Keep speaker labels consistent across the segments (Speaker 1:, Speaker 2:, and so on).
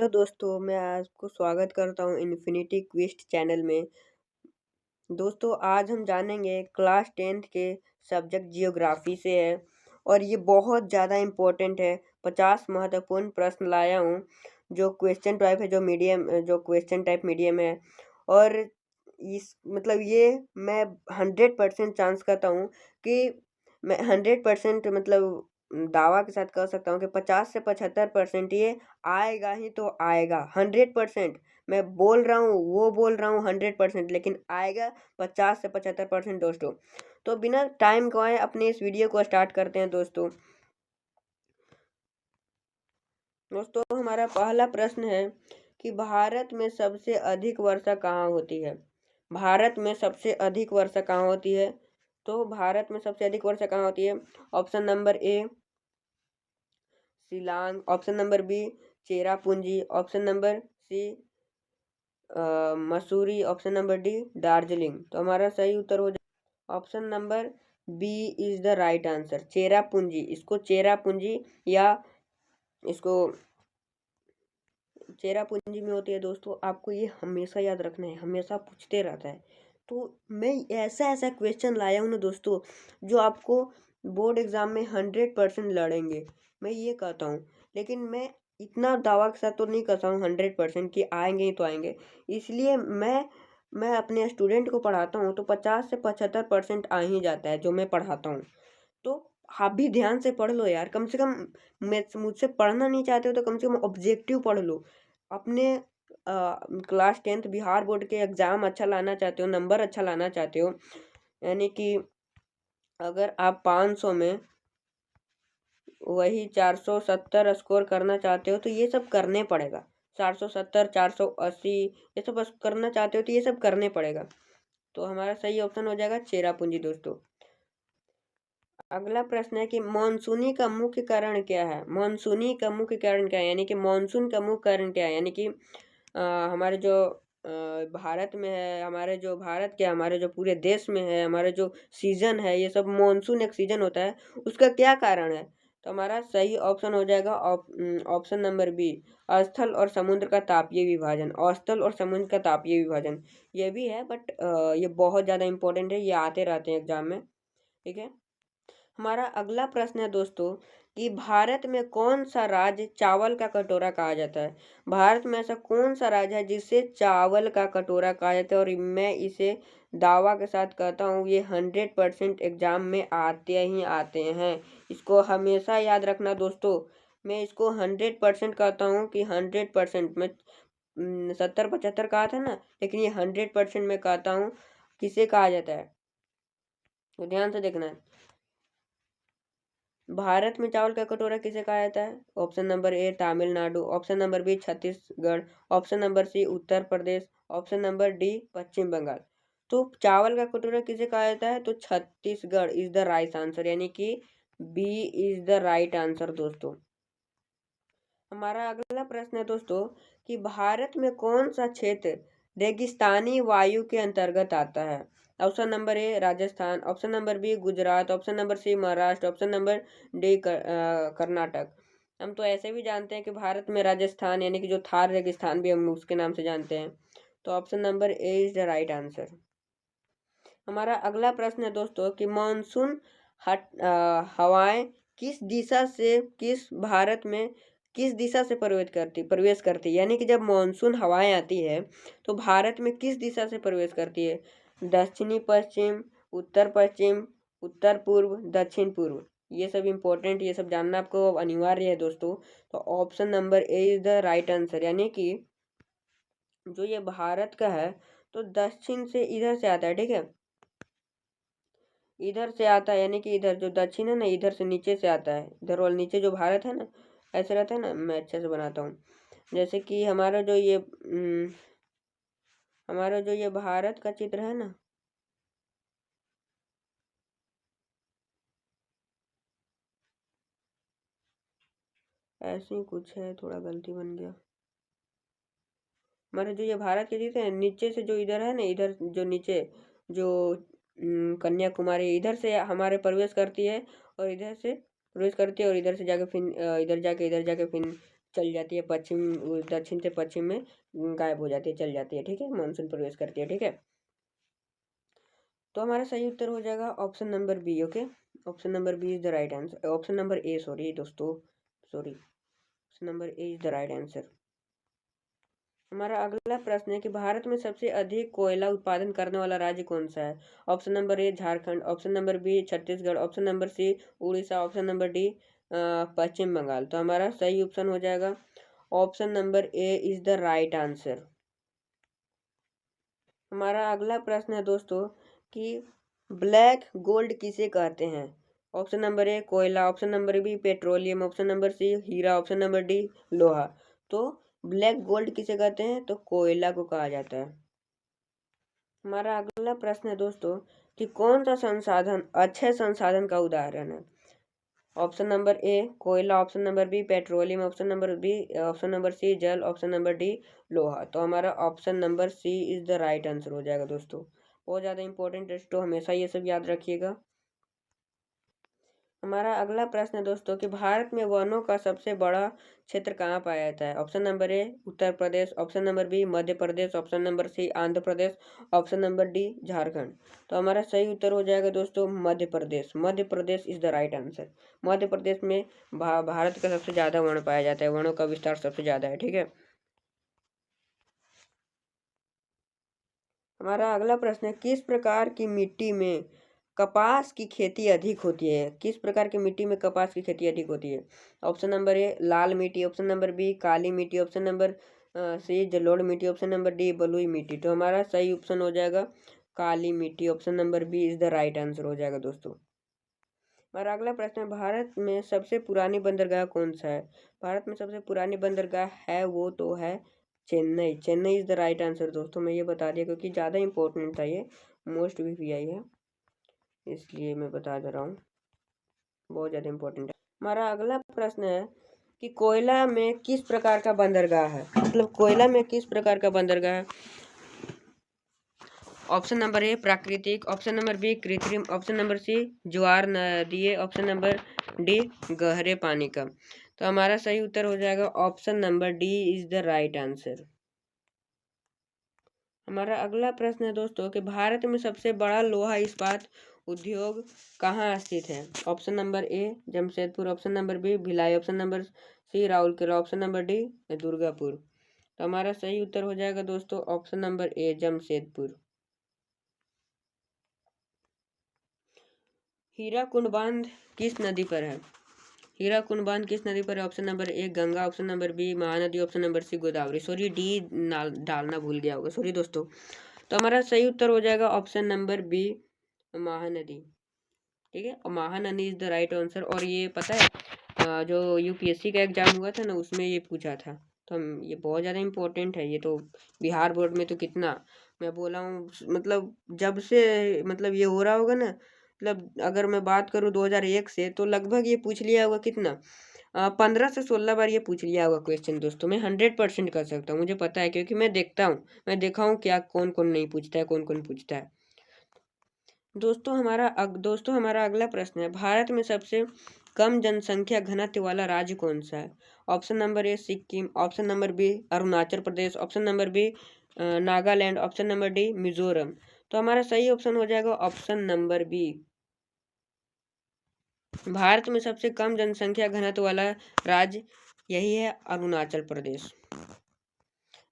Speaker 1: Hello दोस्तों, मैं आपको स्वागत करता हूँ इन्फिनिटी क्विस्ट चैनल में। दोस्तों, आज हम जानेंगे क्लास 10th के सब्जेक्ट जियोग्राफी से है और ये बहुत ज़्यादा इम्पोर्टेंट है। 50 महत्वपूर्ण प्रश्न लाया हूँ जो क्वेश्चन टाइप है, जो क्वेश्चन टाइप मीडियम है। और इस मतलब ये मैं 100% चांस करता हूँ कि मैं 100% मतलब दावा के साथ कह सकता हूँ कि 50 से 75% ये आएगा ही तो आएगा। 100% मैं बोल रहा हूँ, वो बोल रहा हूँ 100%, लेकिन आएगा 50 से 75% दोस्तों। तो बिना टाइम गवाए अपने इस वीडियो को स्टार्ट करते हैं दोस्तों। हमारा पहला प्रश्न है कि भारत में सबसे अधिक वर्षा कहाँ होती है। भारत में सबसे अधिक वर्षा कहाँ होती है? तो भारत में सबसे अधिक वर्षा कहाँ होती है? Option number A Shillong, option number B Cherrapunji, option number C Mussoorie, option number D Darjeeling. तो हमारा सही उत्तर हो जाए option number B is the right answer, Cherrapunji. इसको चेरापूंजी या इसको चेरापूंजी में होती है दोस्तों। आपको ये हमेशा याद रखना है, हमेशा पूछते रहता है। तो मैं ऐसा ऐसा क्वेश्चन लाया हूँ ना दोस्तों, जो आपको बोर्ड एग्जाम में 100% लड़ेंगे, मैं ये कहता हूँ। लेकिन मैं इतना दावा के साथ तो नहीं कहता हूँ 100% कि आएंगे ही तो आएंगे। इसलिए मैं अपने स्टूडेंट को पढ़ाता हूँ तो 50 से 75% आ ही जाता है जो मैं पढ़ाता हूँ। तो आप भी ध्यान से पढ़ लो यार, कम से कम। मैं मुझसे पढ़ना नहीं चाहते हो तो कम से कम ऑब्जेक्टिव पढ़ लो। अपने क्लास 10th बिहार बोर्ड के एग्ज़ाम अच्छा लाना चाहते हो, नंबर अच्छा लाना चाहते हो, यानी कि अगर आप 500 में वही 470 स्कोर करना चाहते हो तो ये सब करने पड़ेगा। 470, 480 ये सब बस करना चाहते हो तो ये सब करने पड़ेगा। तो हमारा सही ऑप्शन हो जाएगा चेरापूंजी दोस्तों। अगला प्रश्न है कि मानसूनी का मुख्य कारण क्या है। मानसूनी का मुख्य कारण क्या है, यानी कि मानसून का मुख्य कारण क्या है। यानी कि हमारे जो भारत में है, हमारे जो पूरे देश में है, हमारे जो सीजन है, ये सब मानसून एक सीजन होता है, उसका क्या कारण है। तो हमारा सही ऑप्शन हो जाएगा ऑप्शन नंबर बी, स्थल और समुद्र का तापीय विभाजन। स्थल और समुद्र का तापीय विभाजन ये भी है, बट ये बहुत ज़्यादा इंपॉर्टेंट है, ये आते रहते हैं एग्जाम में। ठीक है। हमारा अगला प्रश्न है दोस्तों कि भारत में कौन सा राज्य चावल का कटोरा कहा जाता है। भारत में ऐसा कौन सा राज्य है जिसे चावल का कटोरा कहा जाता है, और मैं इसे दावा के साथ कहता हूँ ये 100% एग्जाम में आते ही आते हैं। इसको हमेशा याद रखना दोस्तों। मैं इसको 100% कहता हूँ कि 100%। मैं 70-75 कहा था ना, लेकिन ये 100% में कहता हूँ किसे कहा जाता है। तो ध्यान से देखना है, भारत में चावल का कटोरा किसे कहा जाता है। Option number A Tamil Nadu, option number B Chhattisgarh, option number C Uttar Pradesh, option number D Paschim Bangal. तो चावल का कटोरा किसे कहा जाता है, तो Chhattisgarh is the right answer, यानी कि B is the right answer दोस्तों। हमारा अगला प्रश्न है दोस्तों कि भारत में कौन सा क्षेत्र रेगिस्तानी वायु के अंतर्गत आता है। Option number A Rajasthan, option number B Gujarat, option number C Maharashtra, option number D Karnataka. हम तो ऐसे भी जानते हैं कि भारत में राजस्थान, यानी कि जो थार रेगिस्तान भी हम उसके नाम से जानते हैं। तो option number A is the right answer. हमारा अगला प्रश्न है दोस्तों कि मानसून हवाएं किस दिशा से प्रवेश करती, यानी कि जब मानसून हवाएं आती है तो भारत में किस दिशा से प्रवेश करती है। दक्षिणी पश्चिम, उत्तर पश्चिम, उत्तर पूर्व, दक्षिण पूर्व। ये सब इम्पोर्टेंट, ये सब जानना आपको अनिवार्य है दोस्तों। तो option number A is the right answer, यानी कि जो ये भारत का है तो दक्षिण से इधर से आता है। ठीक है, इधर से आता है, यानी कि इधर जो दक्षिण है ना, इधर से नीचे से आता है। इधर वाला नीचे जो भारत है ना, ऐसे रहता है ना। मैं अच्छे से बनाता हूँ, जैसे कि हमारा जो ये भारत का चित्र है ना, ऐसे ही कुछ है, थोड़ा गलती बन गया। हमारा जो ये भारत के चित्र है, नीचे से जो इधर है ना, इधर जो नीचे जो कन्याकुमारी, इधर से हमारे प्रवेश करती है और इधर से प्रवेश करती है, और इधर से जाके फिर इधर जाके फिर चल जाती है, पश्चिम दक्षिण से पश्चिम में गायब हो जाती है, चल जाती है, ठीक है, मानसून प्रवेश करती है, ठीक है। तो हमारा सही उत्तर हो जाएगा option number B. Okay, option number B is the right answer, option number A, sorry दोस्तों, sorry, option number A is the right answer. हमारा अगला प्रश्न है कि भारत में सबसे अधिक कोयला उत्पादन करने वाला राज्य कौन सा है? Option number A Jharkhand, option number B Chhattisgarh, option number C Orissa, option number D Paschim Bangal. तो हमारा सही ऑप्शन हो जाएगा option number A is the right answer. हमारा अगला प्रश्न है दोस्तों कि ब्लैक गोल्ड किसे कहते हैं? ऑप्शन नंबर ए कोयला, option number B petroleum, option number C हीरा, ऑप्शन नंबर डी लोहा। तो ब्लैक गोल्ड किसे कहते हैं? तो कोयला को कहा जाता है। हमारा अगला प्रश्न है दोस्तों कि कौन सा संसाधन अक्षय संसाधन का उदाहरण है? ऑप्शन नंबर ए कोयला, option number B petroleum, option number C जल, ऑप्शन नंबर डी लोहा। तो हमारा option number C is the right answer हो जाएगा दोस्तों। बहुत ज़्यादा इंपॉर्टेंट है, तो हमेशा ये सब याद रखिएगा। हमारा अगला प्रश्न है दोस्तों कि भारत में वनों का सबसे बड़ा क्षेत्र कहाँ पाया जाता है? Option number A Uttar Pradesh, option number B Madhya Pradesh, option number C Andhra Pradesh, option number D Jharkhand. तो हमारा सही उत्तर हो जाएगा दोस्तों Madhya Pradesh. Madhya Pradesh is the right answer. Madhya Pradesh में भारत का सबसे ज़्यादा वन पाया जाता है, वनों का विस्तार सबसे ज़्यादा है, ठीक है। हमारा अगला प्रश्न है किस प्रकार की मिट्टी में कपास की खेती अधिक होती है? किस प्रकार की मिट्टी में कपास की खेती अधिक होती है? ऑप्शन नंबर ए लाल मिट्टी, ऑप्शन नंबर बी काली मिट्टी, ऑप्शन नंबर सी जलोढ़ मिट्टी, ऑप्शन नंबर डी बलुई मिट्टी। तो हमारा सही ऑप्शन हो जाएगा काली मिट्टी, option number B is the right answer हो जाएगा दोस्तों। हमारा अगला प्रश्न है भारत में सबसे पुरानी बंदरगाह कौन सा है? भारत में सबसे पुरानी बंदरगाह है वो तो है Chennai. Chennai is the right answer दोस्तों। मैं ये बता दिया क्योंकि ज़्यादा इंपॉर्टेंट था, ये मोस्ट VPI है, इसलिए मैं बता दे रहा हूँ, बहुत ज़्यादा इंपॉर्टेंट है। हमारा अगला प्रश्न है कि कोयला में किस प्रकार का बंदरगाह है? मतलब कोयला में किस प्रकार का बंदरगाह है? ऑप्शन नंबर ए प्राकृतिक, ऑप्शन नंबर बी कृत्रिम, ऑप्शन नंबर सी ज्वार नदीय, ऑप्शन नंबर डी गहरे पानी का। तो हमारा सही उत्तर हो जाएगा option number D is the right answer. हमारा अगला प्रश्न है दोस्तों कि भारत में सबसे बड़ा लोहा इस्पात उद्योग कहाँ स्थित है? Option number A Jamshedpur, option number B Bhilai, option number C Rourkela, option number D Durgapur. तो हमारा सही उत्तर हो जाएगा दोस्तों option number A Jamshedpur. Hirakud बांध किस नदी पर है? हीराकुंड बांध किस नदी पर है? Option number A Ganga, option number B Mahanadi, option number C Godavari. Sorry D डालना भूल गया होगा, सॉरी दोस्तों। तो हमारा सही उत्तर हो जाएगा ऑप्शन नंबर बी महानदी, ठीक है, और Mahanadi is the right answer. और ये पता है जो UPSC का एग्जाम हुआ था ना, उसमें ये पूछा था, तो हम ये बहुत ज़्यादा इम्पोर्टेंट है। ये तो बिहार बोर्ड में तो कितना मैं बोला हूँ, मतलब जब से मतलब ये हो रहा होगा ना, मतलब अगर मैं बात करूँ 2001 से, तो लगभग ये पूछ लिया होगा कितना 15 से 16 बार ये पूछ लिया होगा क्वेश्चन दोस्तों। मैं 100% कर सकता हूँ, मुझे पता है क्योंकि मैं देखता हूँ, मैं देखा हूँ क्या कौन कौन नहीं पूछता है, कौन कौन पूछता है। दोस्तों हमारा अगला प्रश्न है भारत में सबसे कम जनसंख्या घनत्व वाला राज्य कौन सा है? Option number A Sikkim, option number B Arunachal Pradesh, option number B Nagaland, option number D Mizoram. तो हमारा सही ऑप्शन हो जाएगा ऑप्शन नंबर बी। भारत में सबसे कम जनसंख्या घनत्व वाला राज्य यही है, अरुणाचल प्रदेश।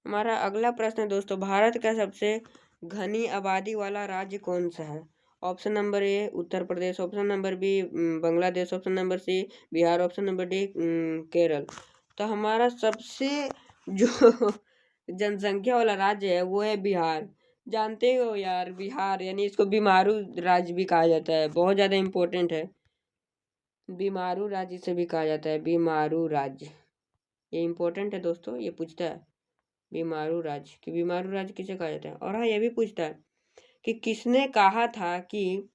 Speaker 1: हमारा अगला प्रश्न है दोस्तों भारत का सबसे घनी आबादी वाला राज्य कौन सा है? Option number A Uttar Pradesh, option number B Bangladesh, option number C Bihar, option number D Kerala. तो हमारा सबसे जो जनसंख्या वाला राज्य है वो है बिहार। जानते हो यार, बिहार यानी इसको बीमारू राज्य भी कहा जाता है, बहुत ज़्यादा इम्पोर्टेंट है। बीमारू राज्य से भी कहा जाता है, बीमारू राज्य, ये इम्पोर्टेंट है दोस्तों, ये पूछता है बीमारू राज्य कि बीमारू राज्य किसे कहा जाता है। और हाँ, ये भी पूछता है कि किसने कहा था कि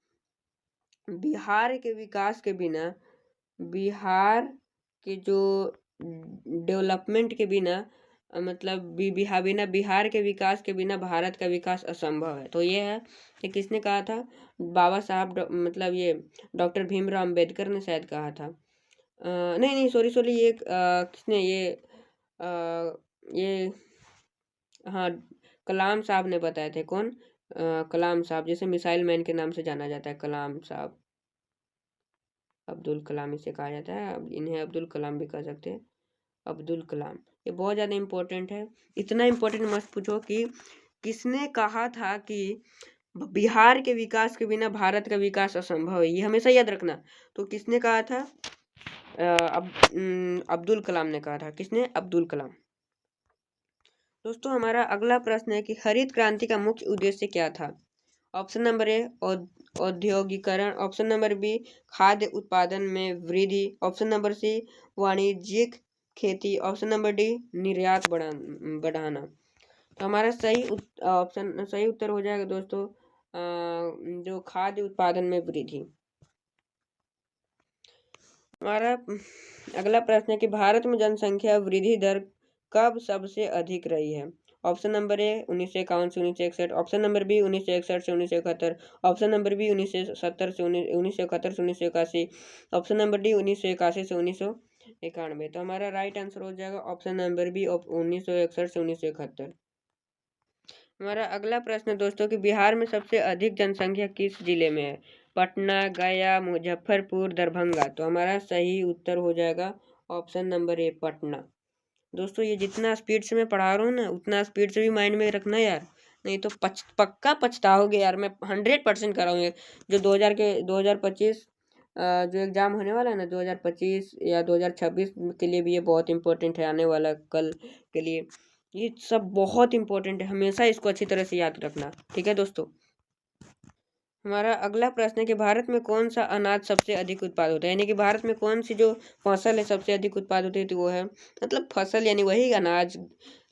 Speaker 1: बिहार के विकास के बिना, बिहार के जो डेवलपमेंट के बिना, मतलब बिना बिहार के विकास के बिना भारत का विकास असंभव है। तो ये है कि किसने कहा था? बाबा साहब मतलब ये डॉक्टर भीमराव अम्बेडकर ने शायद कहा था। नहीं नहीं, सॉरी सॉरी, ये किसने, ये ये, हाँ, कलाम साहब ने बताए थे। कौन? कलाम साहब, जैसे मिसाइल मैन के नाम से जाना जाता है, कलाम साहब, अब्दुल कलाम इसे कहा जाता है। अब इन्हें अब्दुल कलाम भी कह सकते हैं, अब्दुल कलाम। ये बहुत ज़्यादा इम्पोर्टेंट है। इतना इम्पोर्टेंट मत पूछो कि किसने कहा था कि बिहार के विकास के बिना भारत का विकास असंभव है, ये हमेशा याद रखना। तो किसने कहा था? अब्दुल कलाम ने कहा था। किसने? अब्दुल कलाम। दोस्तों हमारा अगला प्रश्न है कि हरित क्रांति का मुख्य उद्देश्य क्या था? ऑप्शन नंबर ए औद्योगिकरण, ऑप्शन नंबर बी खाद्य उत्पादन में वृद्धि, ऑप्शन नंबर सी वाणिज्यिक खेती, ऑप्शन नंबर डी निर्यात बढ़ाना। तो हमारा सही उत्तर हो जाएगा दोस्तों जो खाद्य उत्पादन में वृद्धि। हमारा अगला प्रश्न है कि भारत में जनसंख्या वृद्धि दर कब सबसे अधिक रही है? ऑप्शन नंबर ए 1951 से 1961, ऑप्शन नंबर बी 1961 से 1971, ऑप्शन नंबर बी 1970 से 1971 से 1981, ऑप्शन नंबर डी 1981 से 1991। तो हमारा राइट आंसर हो जाएगा ऑप्शन नंबर बी 1961 से 1971। हमारा अगला प्रश्न है दोस्तों कि बिहार में सबसे अधिक जनसंख्या किस जिले में है? पटना, गया, मुजफ्फरपुर, दरभंगा। तो हमारा सही उत्तर हो जाएगा ऑप्शन नंबर ए पटना। दोस्तों ये जितना स्पीड से मैं पढ़ा रहा हूँ ना, उतना स्पीड से भी माइंड में रखना यार, नहीं तो पक्का पछताओगे यार। मैं 100% कर रहा हूँ। जो 2025 जो एग्ज़ाम होने वाला है ना, 2025 या 2026 के लिए भी ये बहुत इंपॉर्टेंट है, आने वाला कल के लिए। ये सब बहुत इंपॉर्टेंट है, हमेशा इसको अच्छी तरह से याद रखना, ठीक है दोस्तों। हमारा अगला प्रश्न है कि भारत में कौन सा अनाज सबसे अधिक उत्पाद होता है? यानी कि भारत में कौन सी जो फसल है सबसे अधिक उत्पाद होती है, तो वो है, मतलब फसल यानी वही अनाज।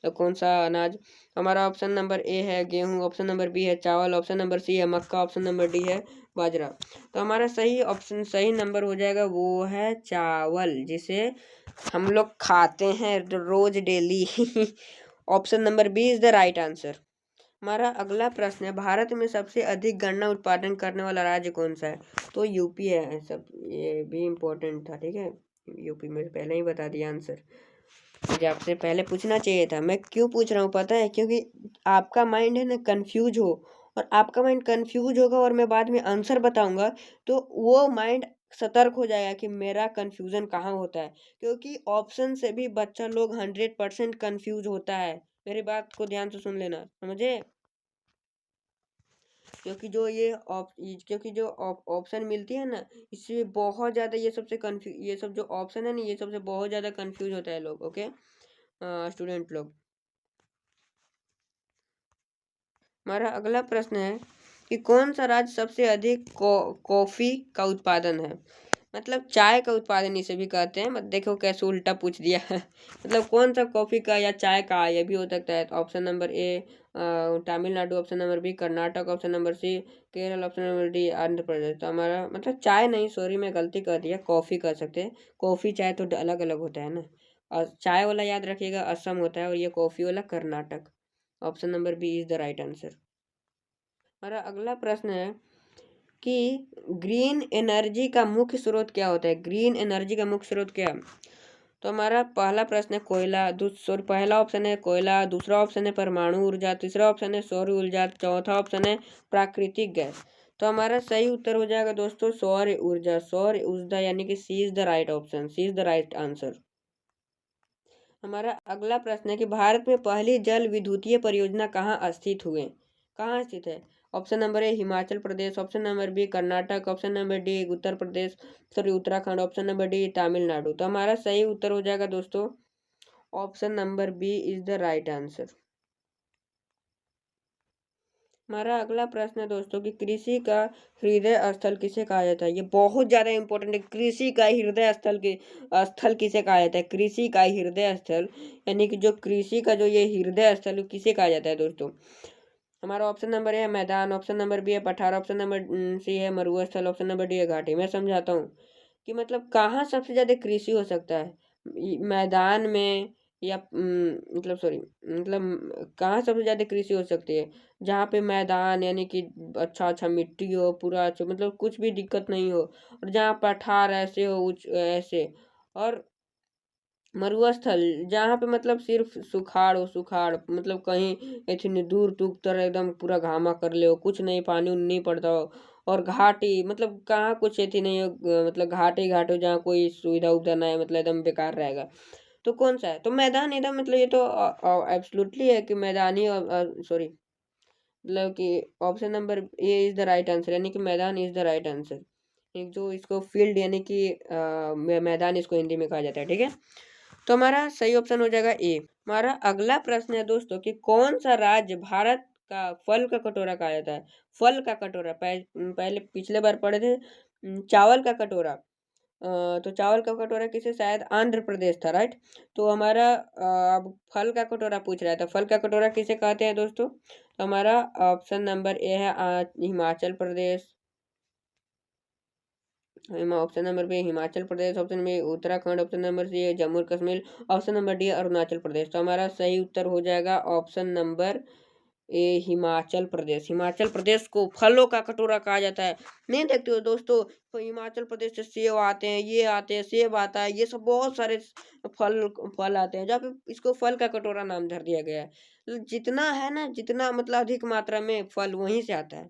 Speaker 1: तो कौन सा अनाज? हमारा ऑप्शन नंबर ए है गेहूं, ऑप्शन नंबर बी है चावल, ऑप्शन नंबर सी है मक्का, ऑप्शन नंबर डी है बाजरा। तो हमारा सही नंबर हो जाएगा वो है चावल, जिसे हम लोग खाते हैं रोज daily. Option number B is the right answer. हमारा अगला प्रश्न है भारत में सबसे अधिक गन्ना उत्पादन करने वाला राज्य कौन सा है? तो यूपी है। सब ये भी इम्पोर्टेंट था, ठीक है। यूपी में पहले ही बता दिया आंसर। मुझे आपसे पहले पूछना चाहिए था। मैं क्यों पूछ रहा हूँ पता है? क्योंकि आपका माइंड है ना कंफ्यूज हो, और आपका माइंड कंफ्यूज होगा और मैं बाद में आंसर बताऊंगा तो वो माइंड सतर्क हो जाएगा कि मेरा कंफ्यूजन कहाँ होता है। क्योंकि ऑप्शन से भी बच्चा लोग 100% कंफ्यूज होता है। मेरी बात को ध्यान से सुन लेना, समझे? क्योंकि जो ऑप्शन मिलती है ना, इससे बहुत ज़्यादा ये सब जो ऑप्शन है ना, ये सबसे बहुत ज़्यादा कंफ्यूज होता है लोग। ओके स्टूडेंट लोग। हमारा अगला प्रश्न है कि कौन सा राज्य सबसे अधिक कॉफ़ी का उत्पादन है? मतलब चाय का उत्पादन इसे भी कहते हैं। मत देखो कैसे उल्टा पूछ दिया है। मतलब कौन सा कॉफ़ी का या चाय का, ये भी हो सकता है। तो option number A Tamil Nadu, option number B Karnataka, option number C Kerala, option number D Andhra Pradesh. तो हमारा मतलब चाय नहीं, सॉरी मैं गलती कर दिया, कॉफ़ी कह सकते हैं। कॉफ़ी चाय तो अलग अलग होता है ना। और चाय वाला याद रखिएगा असम होता है, और ये कॉफ़ी वाला Karnataka. Option number B is the right answer. हमारा अगला प्रश्न है कि ग्रीन एनर्जी का मुख्य स्रोत क्या होता है? ग्रीन एनर्जी का मुख्य स्रोत क्या है? तो हमारा पहला प्रश्न है कोयला। पहला ऑप्शन है कोयला, दूसरा ऑप्शन है परमाणु ऊर्जा, तीसरा ऑप्शन है सौर ऊर्जा, चौथा ऑप्शन है प्राकृतिक गैस। तो हमारा सही उत्तर हो जाएगा दोस्तों सौर ऊर्जा। सौर ऊर्जा यानी कि C is the right option, C is the right answer. हमारा अगला प्रश्न है कि भारत में पहली जल विद्युतीय परियोजना कहाँ स्थित हुए? कहाँ स्थित है? Option number A Himachal Pradesh, option number B Karnataka, option number D Uttar Pradesh, sorry Uttarakhand, option number D Tamil Nadu. तो हमारा सही उत्तर हो जाएगा दोस्तों option number B is the right answer. हमारा अगला प्रश्न है दोस्तों कि कृषि का हृदय स्थल किसे कहा जाता है? ये बहुत ज़्यादा इंपॉर्टेंट है। कृषि का हृदय स्थल किसे कहा जाता है? कृषि का हृदय स्थल यानी कि जो कृषि का जो ये हृदय स्थल किसे कहा जाता है दोस्तों? हमारा ऑप्शन नंबर ए है मैदान, ऑप्शन नंबर बी है पठार, ऑप्शन नंबर सी है मरुस्थल, ऑप्शन नंबर डी है घाटी। मैं समझाता हूँ कि मतलब कहाँ सबसे ज़्यादा कृषि हो सकता है। मैदान में या मतलब सॉरी मतलब कहाँ सबसे ज़्यादा कृषि हो सकती है? जहाँ पे मैदान यानी कि अच्छा अच्छा मिट्टी हो पूरा, अच्छा मतलब कुछ भी दिक्कत नहीं हो, और जहाँ पठार ऐसे हो ऐसे, और मरुस्थल जहाँ पे मतलब सिर्फ सुखाड़ हो, सुखाड़ मतलब कहीं इतनी दूर दूर तर एकदम पूरा घामा कर ले हो, कुछ नहीं, पानी उनी नहीं पड़ता हो। और घाटी मतलब कहाँ कुछ ऐसी नहीं हो, मतलब घाटी घाट हो जहाँ कोई सुविधा उविधा ना है, मतलब एकदम बेकार रहेगा। तो कौन सा है? तो मैदान एकदम, मतलब ये तो एब्सोल्युटली है कि मैदानी, सॉरी, मतलब कि option number A is the right answer, यानी कि मैदान इज द राइट आंसर। एक जो इसको फील्ड यानी कि मैदान इसको हिंदी में कहा जाता है, ठीक है। तो हमारा सही ऑप्शन हो जाएगा ए। हमारा अगला प्रश्न है दोस्तों कि कौन सा राज्य भारत का फल का कटोरा कहा जाता है? फल का कटोरा, पहले पिछले बार पढ़े थे चावल का कटोरा। तो चावल का कटोरा किसे, शायद आंध्र प्रदेश था, राइट। तो हमारा अब फल का कटोरा पूछ रहा था, फल का कटोरा किसे कहते हैं दोस्तों? तो हमारा ऑप्शन नंबर ए है Himachal Pradesh, option number B Himachal Pradesh, option B Uttarakhand, option number C है Jammu Kashmir, option number D Arunachal Pradesh. तो हमारा सही उत्तर हो जाएगा option number A Himachal Pradesh. Himachal Pradesh को फलों का कटोरा कहा जाता है। नहीं देखते हो दोस्तों, तो हिमाचल प्रदेश से सेब आते हैं, ये आते हैं, सेब आता है, ये सब बहुत सारे फल फल आते हैं, जहाँ पे इसको फल का कटोरा नाम धर दिया गया है। तो जितना है ना, जितना मतलब अधिक मात्रा में फल वहीं से आता है।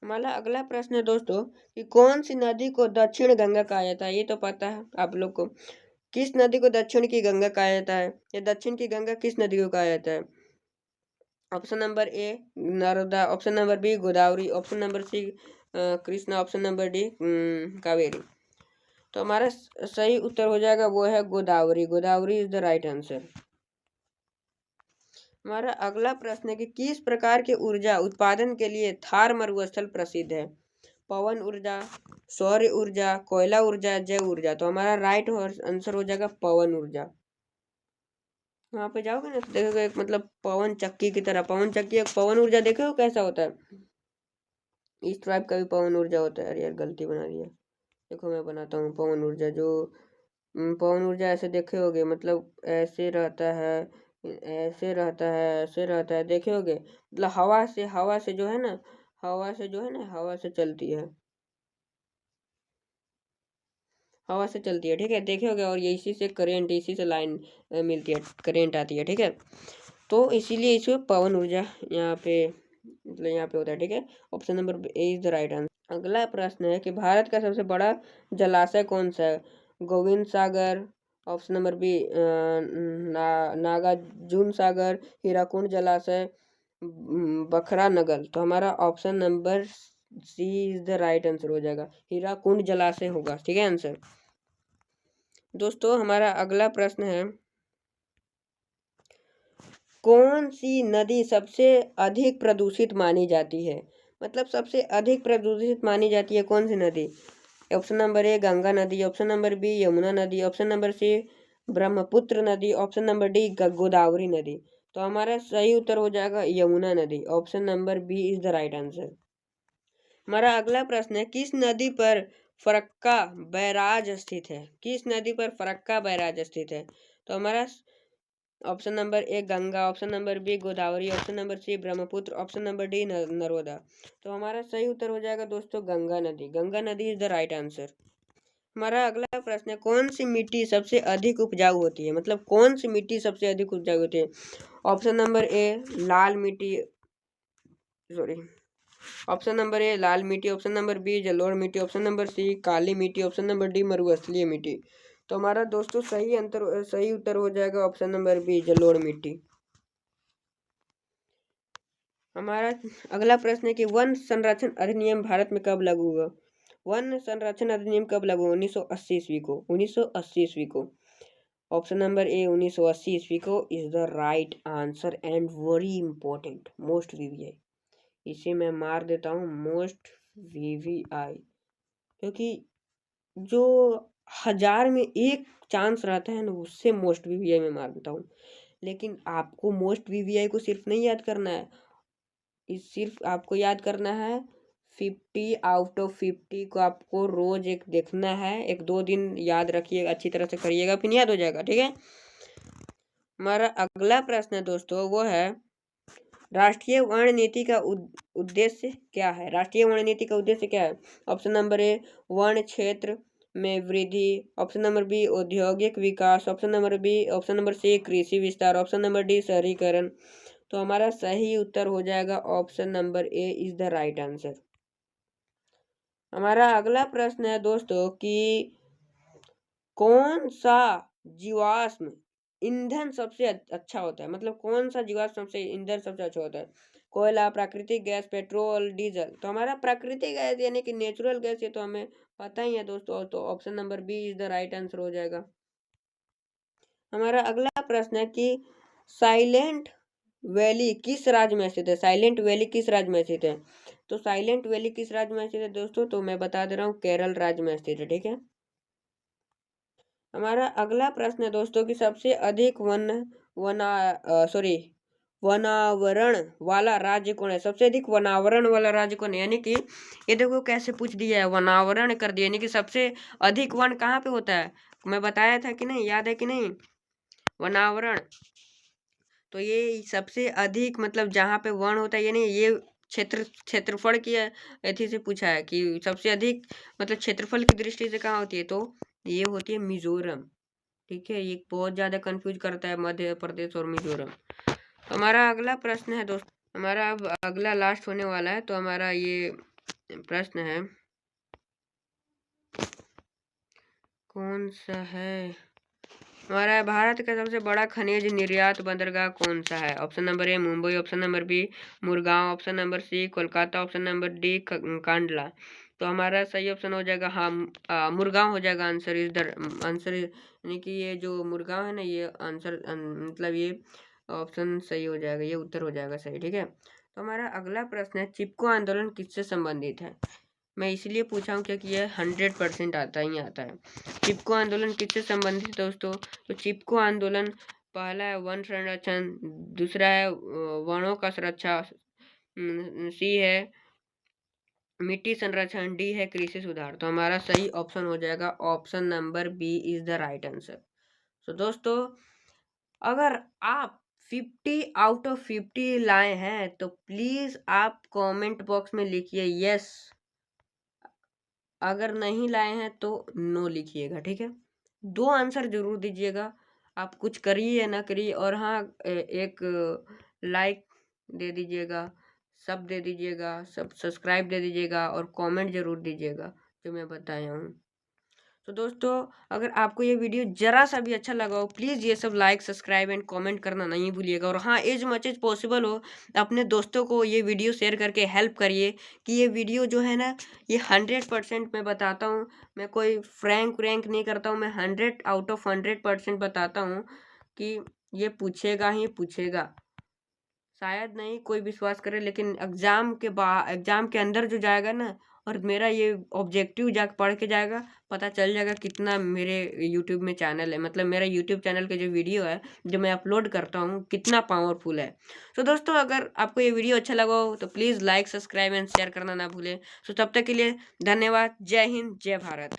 Speaker 1: हमारा अगला प्रश्न है दोस्तों कि कौन सी नदी को दक्षिण गंगा कहा जाता है? ये तो पता है आप लोग को। किस नदी को दक्षिण की गंगा कहा जाता है, या दक्षिण की गंगा किस नदी को कहा जाता है? Option number A Narmada, option number B Godavari, option number C Krishna, option number D Kaveri. तो हमारा सही उत्तर हो जाएगा वो है Godavari. Godavari is the right answer. हमारा अगला प्रश्न है कि किस प्रकार की ऊर्जा उत्पादन के लिए थार मरुस्थल प्रसिद्ध है? पवन ऊर्जा, सौर ऊर्जा, कोयला ऊर्जा, जैव ऊर्जा। तो हमारा राइट आंसर हो जाएगा पवन ऊर्जा। वहां पे जाओगे ना तो देखोगे एक मतलब पवन चक्की की तरह, पवन चक्की एक पवन ऊर्जा देखे हो कैसा होता है? इस टाइप का भी पवन ऊर्जा होता है। अरे यार गलती बना दिया, देखो मैं बनाता हूँ पवन ऊर्जा। जो पवन ऊर्जा ऐसे देखे होगे, मतलब ऐसे रहता है, ऐसे रहता है, ऐसे रहता है, देखे होगे, मतलब हवा से जो है ना, हवा से जो है ना, हवा से चलती है, हवा से चलती है, ठीक है, देखे होगे। और ये इसी से करेंट, इसी से लाइन मिलती है, करेंट आती है, ठीक है। तो इसीलिए इसको पवन ऊर्जा यहाँ पे, मतलब यहाँ पे होता है, ठीक है। Option number A is the right answer. अगला प्रश्न है कि भारत का सबसे बड़ा जलाशय कौन सा है? Govind Sagar, option number B Nagarjuna Sagar, Hirakud जलाशय, बखरा नगर। तो हमारा option number C is the right answer हो जाएगा, हीराकुंड जलाशय होगा, ठीक है आंसर। दोस्तों हमारा अगला प्रश्न है कौन सी नदी सबसे अधिक प्रदूषित मानी जाती है? मतलब सबसे अधिक प्रदूषित मानी जाती है कौन सी नदी? ऑप्शन नंबर ए गंगा नदी, ऑप्शन नंबर बी यमुना नदी, ऑप्शन नंबर सी ब्रह्मपुत्र नदी, ऑप्शन नंबर डी गोदावरी नदी। तो हमारा सही उत्तर हो जाएगा यमुना नदी। Option number B is the right answer. हमारा अगला प्रश्न है किस नदी पर फरक्का बैराज स्थित है? किस नदी पर फरक्का बैराज स्थित है? तो हमारा option number A Ganga, option number B Godavari, option number C Brahmaputra, option number D Narmada. तो हमारा सही उत्तर हो जाएगा दोस्तों गंगा नदी। गंगा नदी इज द राइट आंसर। हमारा अगला प्रश्न है कौन सी मिट्टी सबसे अधिक उपजाऊ होती है? मतलब कौन सी मिट्टी सबसे अधिक उपजाऊ होती है? ऑप्शन नंबर ए लाल मिट्टी, सॉरी, ऑप्शन नंबर ए लाल मिट्टी, ऑप्शन नंबर बी जलोढ़ मिट्टी, ऑप्शन नंबर सी काली मिट्टी, ऑप्शन नंबर डी मरुस्थलीय मिट्टी। तो हमारा दोस्तों सही उत्तर हो जाएगा ऑप्शन नंबर बी जलोढ़ मिट्टी। हमारा अगला प्रश्न है कि वन संरक्षण अधिनियम भारत में कब लागू हुआ? वन संरक्षण अधिनियम कब लागू हुआ? 1980 ईस्वी को, 1980 ईस्वी को। ऑप्शन नंबर ए 1980 ईस्वी को is the right answer and very important, most VVI. इसे मैं मार देता हूँ मोस्ट वीवीआई, क्योंकि जो 1000 में एक चांस रहता है ना, उससे मोस्ट वीवीआई में मार देता हूँ। लेकिन आपको मोस्ट वीवीआई को सिर्फ नहीं याद करना है, सिर्फ आपको याद करना है 50 आउट ऑफ 50 को आपको रोज एक देखना है, 1-2 दिन याद रखिएगा, अच्छी तरह से करिएगा, फिर याद हो जाएगा, ठीक है। हमारा अगला प्रश्न है दोस्तों वो है राष्ट्रीय वर्ण नीति का उद्देश्य क्या है? राष्ट्रीय वर्ण नीति का उद्देश्य क्या है? ऑप्शन नंबर ए वर्ण क्षेत्र, में वृद्धि, ऑप्शन नंबर बी औद्योगिक विकास, ऑप्शन नंबर सी कृषि विस्तार, ऑप्शन नंबर डी शहरीकरण। तो हमारा सही उत्तर हो जाएगा option number A is the right answer. हमारा अगला प्रश्न है दोस्तों कि कौन सा जीवाश्म ईंधन सबसे अच्छा होता है, मतलब कौन सा जीवाश्म सबसे ईंधन सबसे अच्छा होता है? कोयला, प्राकृतिक गैस, पेट्रोल, डीजल। तो हमारा प्राकृतिक गैस यानी कि नेचुरल गैस, ये तो हमें पता ही है दोस्तों, तो option number B is the right answer हो जाएगा। हमारा अगला प्रश्न है कि साइलेंट वैली किस राज्य में स्थित है? साइलेंट वैली किस राज्य में स्थित है? तो साइलेंट वैली किस राज्य में स्थित है दोस्तों? तो मैं बता दे रहा हूँ, केरल राज्य में स्थित है, ठीक है। हमारा अगला प्रश्न है दोस्तों कि सबसे अधिक वनावरण वाला राज्य कौन है? सबसे अधिक वनावरण वाला राज्य कौन है? यानी कि ये देखो कैसे पूछ दिया है, वनावरण कर दिया, यानी कि सबसे अधिक वन कहाँ पे होता है? मैं बताया था कि नहीं, याद है कि नहीं? वनावरण, तो ये सबसे अधिक मतलब जहाँ पे वन होता है, यानी ये क्षेत्रफल की अथी से पूछा है कि सबसे अधिक मतलब क्षेत्रफल की दृष्टि से कहाँ होती है? तो ये होती है मिजोरम, ठीक है। ये बहुत ज़्यादा कंफ्यूज करता है मध्य प्रदेश और मिजोरम। तो हमारा अगला प्रश्न है दोस्त, हमारा अब अगला लास्ट होने वाला है, तो हमारा ये प्रश्न है, कौन सा है हमारा, भारत का सबसे बड़ा खनिज निर्यात बंदरगाह कौन सा है? Option number A Mumbai, option number B Murgaon, option number C Kolkata, option number D Kandla. तो हमारा सही ऑप्शन हो जाएगा हाँ, मुरगांव हो जाएगा आंसर इज द आंसर, यानी कि ये जो मुरगांव है ना, ये आंसर मतलब ये ऑप्शन सही हो जाएगा, ये उत्तर हो जाएगा सही, ठीक है। तो हमारा अगला प्रश्न है चिपको आंदोलन किससे संबंधित है? मैं इसलिए पूछा हूँ क्योंकि ये 100% आता ही आता है। चिपको आंदोलन किससे संबंधित है दोस्तों? तो चिपको आंदोलन पहला है वन संरक्षण, दूसरा है वनों का सुरक्षा, सी है मिट्टी संरक्षण, डी है कृषि सुधार। तो हमारा सही ऑप्शन हो जाएगा option number B is the right answer. तो दोस्तों अगर आप 50 आउट ऑफ 50 लाए हैं तो प्लीज आप कमेंट बॉक्स में लिखिए यस, अगर नहीं लाए हैं तो नो लिखिएगा, ठीक है। 2 आंसर जरूर दीजिएगा, आप कुछ करिए या ना करिए, और हाँ एक लाइक दे दीजिएगा, सब दे दीजिएगा, सब सब्सक्राइब दे दीजिएगा और कमेंट जरूर दीजिएगा जो मैं बताया हूँ। तो दोस्तों अगर आपको ये वीडियो जरा सा भी अच्छा लगा हो, प्लीज़ ये सब लाइक सब्सक्राइब एंड कमेंट करना नहीं भूलिएगा, और हाँ एज मच एज पॉसिबल हो अपने दोस्तों को ये वीडियो शेयर करके हेल्प करिए कि ये वीडियो जो है ना, ये 100% मैं बताता हूँ, मैं कोई फ्रैंक नहीं करता हूँ, मैं 100 आउट ऑफ 100% बताता हूँ कि ये पूछेगा ही पूछेगा। शायद नहीं कोई विश्वास करे, लेकिन एग्ज़ाम के अंदर जो जाएगा ना, और मेरा ये ऑब्जेक्टिव जा पढ़ के जाएगा, पता चल जाएगा कितना मेरे यूट्यूब में चैनल है, मतलब मेरा यूट्यूब चैनल के जो वीडियो है जो मैं अपलोड करता हूँ कितना पावरफुल है। तो दोस्तों अगर आपको ये वीडियो अच्छा लगा हो तो please like subscribe and share करना ना भूलें। तो तब तक के लिए धन्यवाद। जय हिंद, जय भारत।